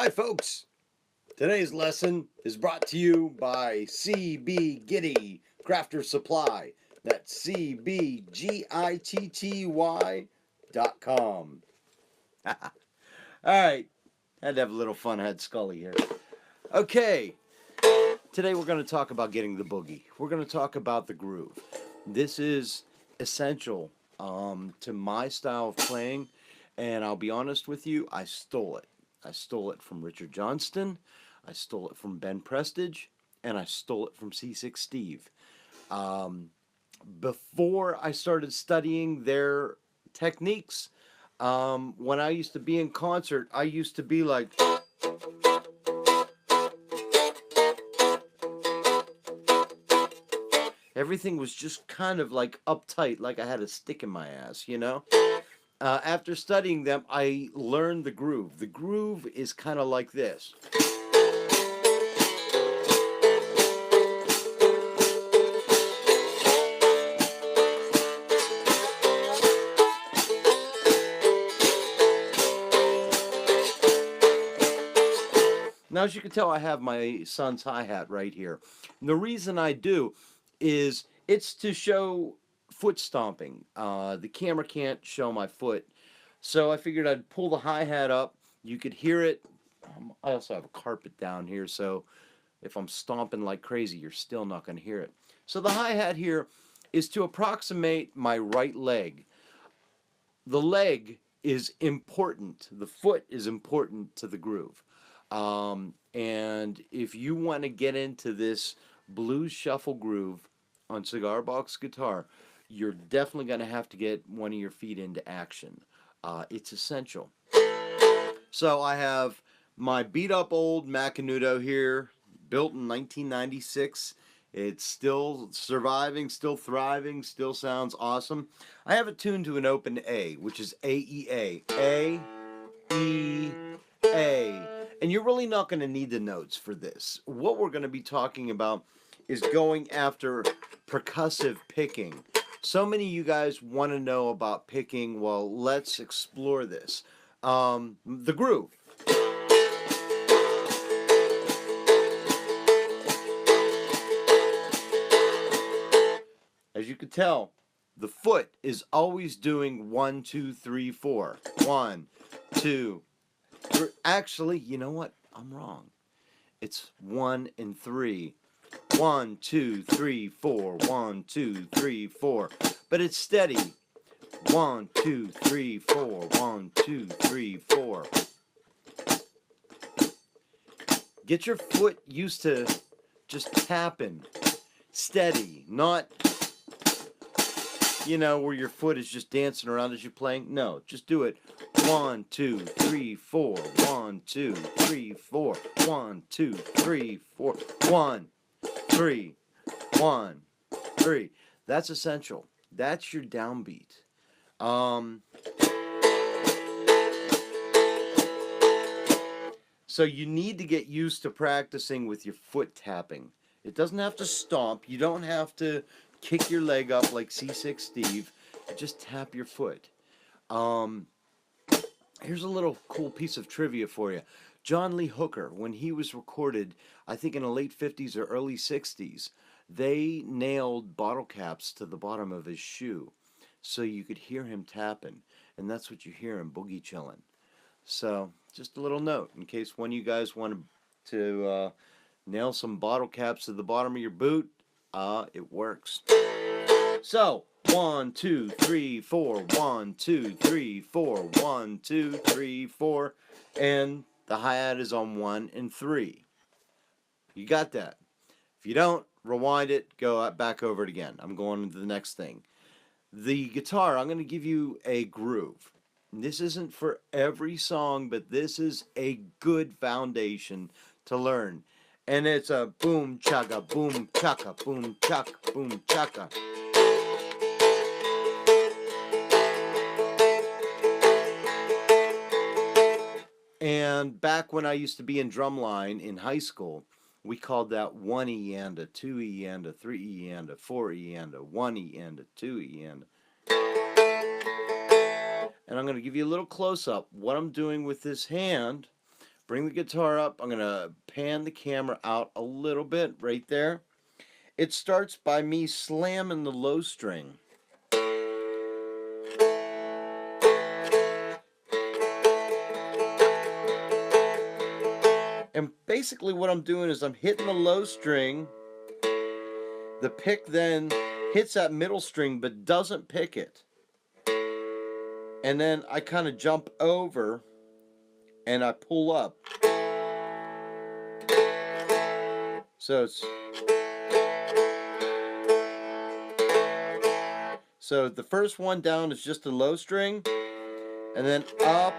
Hi, folks. Today's lesson is brought to you by CB Giddy Crafter Supply. That's CBGITTY.com. All right. Had to have a little fun. I had Scully here. Okay. Today we're going to talk about getting the boogie. We're going to talk about the groove. This is essential to my style of playing, and I'll be honest with you, I stole it. I stole it from Richard Johnston, I stole it from Ben Prestige, and I stole it from C6 Steve. Um, Before I started studying their techniques, when I used to be in concert, I used to be like, everything was just kind of like uptight, like I had a stick in my ass. After studying them, I learned the groove. The groove is kind of like this. Now, as you can tell, I have my son's hi-hat right here. And the reason I do is it's to show foot stomping. The camera can't show my foot, so I figured I'd pull the hi-hat up. You could hear it. I also have a carpet down here, so if I'm stomping like crazy, you're still not going to hear it. So the hi-hat here is to approximate my right leg. The leg is important. The foot is important to the groove. And if you want to get into this blues shuffle groove on cigar box guitar, you're definitely going to have to get one of your feet into action. It's essential. So I have my beat up old Macanudo here, built in 1996. It's still surviving, still thriving, still sounds awesome. I have it tuned to an open A, which is A-E-A. A, E, A. And you're really not going to need the notes for this. What we're going to be talking about is going after percussive picking. So many of you guys want to know about picking. Well, let's explore this. The groove. As you can tell, the foot is always doing 1, 2, 3, 4. 1, 2, 3. Actually, you know what? I'm wrong. It's 1 and 3. 1, 2, 3, 4. 1, 2, 3, 4. But it's steady. 1, 2, 3, 4. 1, 2, 3, 4. Get your foot used to just tapping. Steady. Not, where your foot is just dancing around as you're playing. No, just do it. 1, 2, 3, 4. 1, 2, 3, 4. 1, 2, 3, 4. 1, 3. 1, 3. That's essential. That's your downbeat. So you need to get used to practicing with your foot tapping. It doesn't have to stomp. You don't have to kick your leg up like C6 Steve. Just tap your foot. Here's a little cool piece of trivia for you. John Lee Hooker, when he was recorded, I think in the late 50s or early 60s, they nailed bottle caps to the bottom of his shoe so you could hear him tapping. And that's what you hear him boogie chilling. So, just a little note in case one of you guys want to nail some bottle caps to the bottom of your boot. It works. So, 1, 2, 3, 4. 1, 2, 3, 4. 1, 2, 3, 4. And the hi-hat is on 1 and 3. You got that? If you don't, rewind it, go back over it again. I'm going to the next thing. The guitar, I'm going to give you a groove. This isn't for every song, but this is a good foundation to learn. And it's a boom chaka, boom chaka, boom chaka, boom chaka. And back when I used to be in drumline in high school, we called that 1 E and a 2 E and a 3 E and a 4 E and a 1 E and a 2 E and a. And I'm going to give you a little close-up. What I'm doing with this hand bring the guitar up. I'm going to pan the camera out a little bit right there. It starts by me slamming the low string. And basically what I'm doing is I'm hitting the low string. The pick then hits that middle string but doesn't pick it. And then I kind of jump over and I pull up. So the first one down is just a low string, and then up,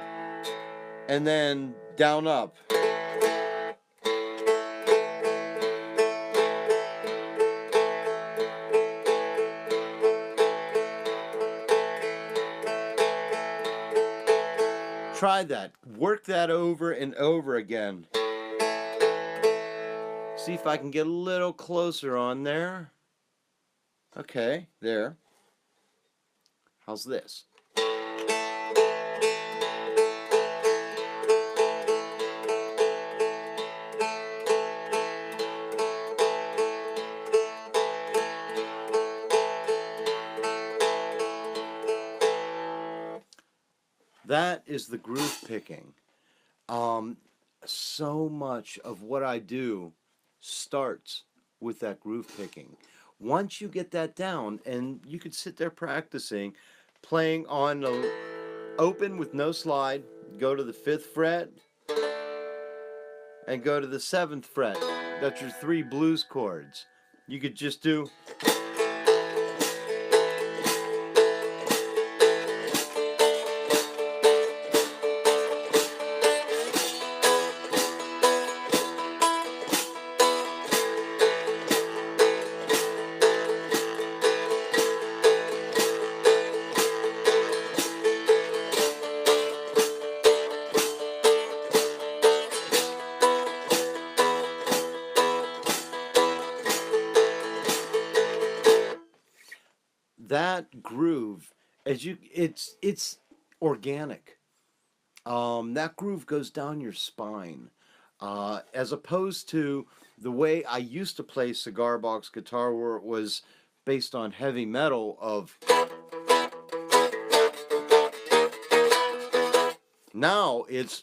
and then down up. Try that. Work that over and over again. See if I can get a little closer on there. Okay, there. How's this? That is the groove picking. So much of what I do starts with that groove picking. Once you get that down, and you could sit there practicing, playing on the open with no slide, go to the 5th fret, and go to the 7th fret. That's your 3 blues chords. You could just do... that groove, it's organic. That groove goes down your spine, as opposed to the way I used to play cigar box guitar, where it was based on heavy metal of... Now it's...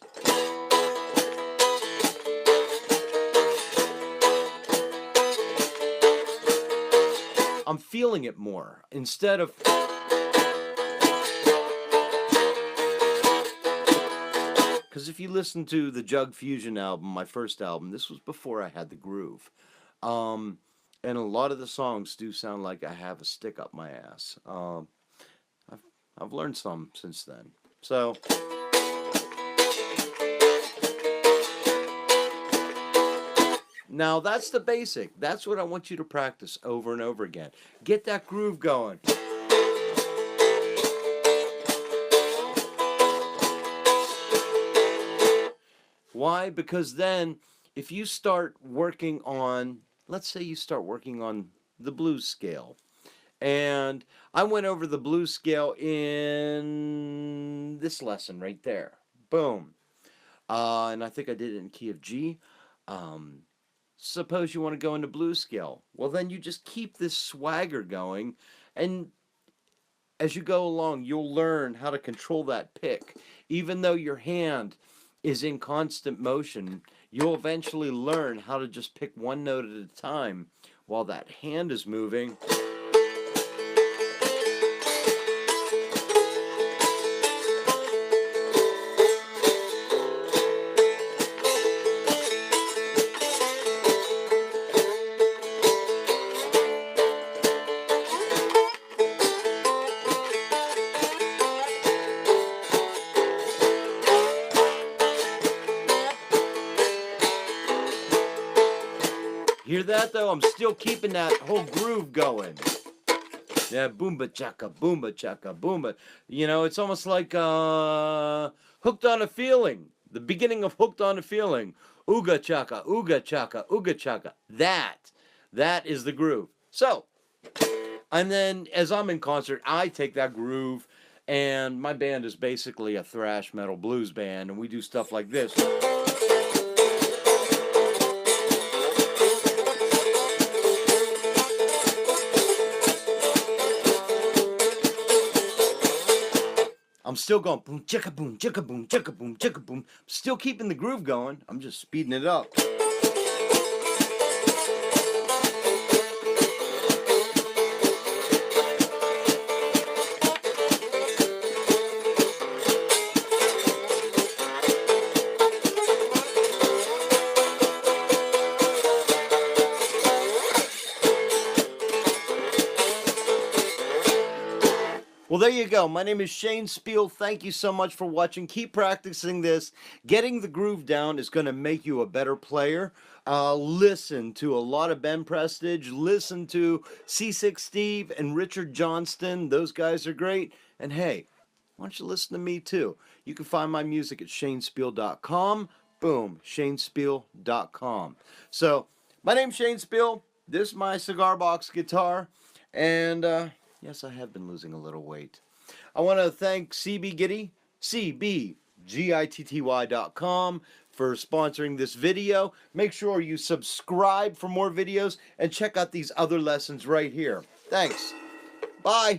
I'm feeling it more instead of... Because if you listen to the Jug Fusion album, my first album, this was before I had the groove. And a lot of the songs do sound like I have a stick up my ass. I've learned some since then. So... Now that's the basic. That's what I want you to practice over and over again. Get that groove going. Why? Because then if you start working on, let's say you start working on the blues scale. And I went over the blues scale in this lesson right there. Boom. And I think I did it in key of G. Suppose you want to go into blues scale. Well, then you just keep this swagger going, and as you go along, you'll learn how to control that pick. Even though your hand is in constant motion, you'll eventually learn how to just pick one note at a time while that hand is moving. Hear that though? I'm still keeping that whole groove going. Yeah, boomba chaka, boomba. You know, it's almost like Hooked on a Feeling. The beginning of Hooked on a Feeling. Ooga chaka, ooga chaka, ooga chaka. That is the groove. So, and then as I'm in concert, I take that groove And my band is basically a thrash metal blues band, and we do stuff like this. I'm still going boom, chicka boom, chicka boom, chicka boom, chicka boom. Still keeping the groove going. I'm just speeding it up. Well, there you go. My name is Shane Speal. Thank you so much for watching. Keep practicing this. Getting the groove down is going to make you a better player. Listen to a lot of Ben Prestige. Listen to C6 Steve and Richard Johnston. Those guys are great. And hey, why don't you listen to me too? You can find my music at shanespiel.com. Boom, shanespiel.com. So, my name's Shane Speal. This is my cigar box guitar. And, yes, I have been losing a little weight. I want to thank CBGitty.com for sponsoring this video. Make sure you subscribe for more videos and check out these other lessons right here. Thanks. Bye.